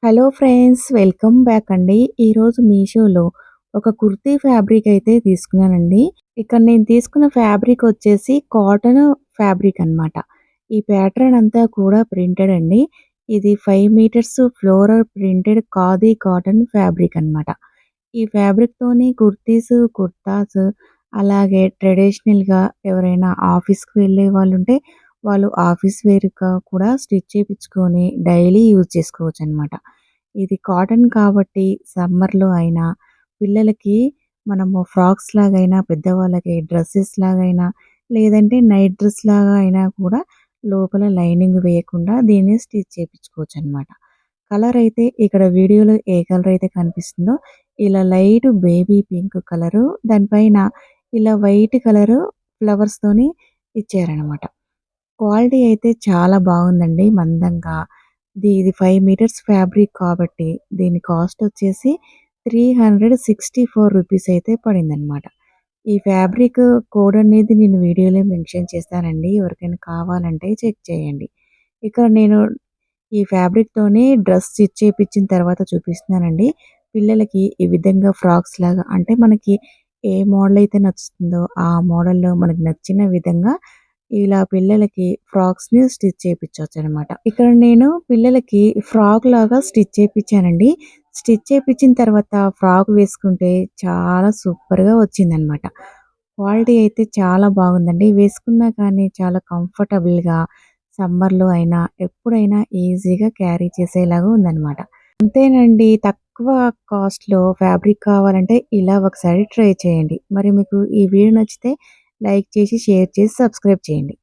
Hello friends, welcome back అండి. ఈరోజు మీషోలో ఒక కుర్తీ ఫ్యాబ్రిక్ అయితే తీసుకున్నానండి. ఇక్కడ నేను తీసుకున్న ఫ్యాబ్రిక్ వచ్చేసి కాటన్ ఫ్యాబ్రిక్ అన్నమాట. ఈ ప్యాటర్న్ అంతా కూడా ప్రింటెడ్ అండి. ఇది 5 metres floral printed khadi cotton fabric అన్నమాట. ఈ ఫ్యాబ్రిక్‌తోని కుర్తీస్, కుర్తాస్ అలాగే ట్రెడిషనల్‌గా ఎవరైనా ఆఫీస్‌కి వెళ్ళే వాళ్ళుంటే వాళ్ళు ఆఫీస్ వేర్‌గా కూడా స్టిచ్ చేపించుకొని డైలీ యూజ్ చేసుకోవచ్చనమాట. ఇది కాటన్ కాబట్టి సమ్మర్‌లో అయినా, పిల్లలకి మనము ఫ్రాక్స్ లాగైనా, పెద్దవాళ్ళకి డ్రెసెస్ లాగైనా, లేదంటే నైట్ డ్రెస్ లాగా అయినా కూడా లోపల లైనింగ్ వేయకుండా దీన్ని స్టిచ్ చేపించుకోవచ్చనమాట. కలర్ అయితే ఇక్కడ వీడియోలో ఏ కలర్ అయితే కనిపిస్తుందో ఇలా లైట్ బేబీ పింక్ కలరు, దానిపైన ఇలా వైట్ కలరు ఫ్లవర్స్‌తోని ఇచ్చారనమాట. క్వాలిటీ అయితే చాలా బాగుందండి. మందంగా ఇది 5 మీటర్స్ ఫ్యాబ్రిక్ కాబట్టి దీని కాస్ట్ వచ్చేసి రూ. 364 అయితే పడిందనమాట. ఈ ఫ్యాబ్రిక్ కోడ్ అనేది నేను వీడియోలో మెన్షన్ చేస్తానండి. ఎవరికైనా కావాలంటే చెక్ చేయండి. ఇక్కడ నేను ఈ ఫ్యాబ్రిక్‌తోనే డ్రెస్ స్టిచ్ చేపిచ్చిన తర్వాత చూపిస్తున్నానండి. పిల్లలకి ఈ విధంగా ఫ్రాక్స్ లాగా అంటే మనకి ఏ మోడల్ అయితే నచ్చుతుందో ఆ మోడల్‌లో మనకు నచ్చిన విధంగా ఇలా పిల్లలకి ఫ్రాక్స్‌ని స్టిచ్ చేపిచ్చొచ్చనమాట. ఇక్కడ నేను పిల్లలకి ఫ్రాక్ లాగా స్టిచ్ చేపిచ్చానండి. స్టిచ్ చేపిచ్చిన తర్వాత ఫ్రాక్ వేసుకుంటే చాలా సూపర్‌గా వచ్చిందనమాట. క్వాలిటీ అయితే చాలా బాగుందండి. వేసుకున్నా కానీ చాలా కంఫర్టబుల్‌గా సమ్మర్‌లో అయినా, ఎప్పుడైనా ఈజీగా క్యారీ చేసేలాగా ఉందనమాట. అంతేనండి. తక్కువ కాస్ట్‌లో ఫ్యాబ్రిక్ కావాలంటే ఇలా ఒకసారి ట్రై చేయండి. మరి మీకు ఈ వీడియో నచ్చితే లైక్ చేసి, షేర్ చేసి, సబ్స్క్రైబ్ చేయండి.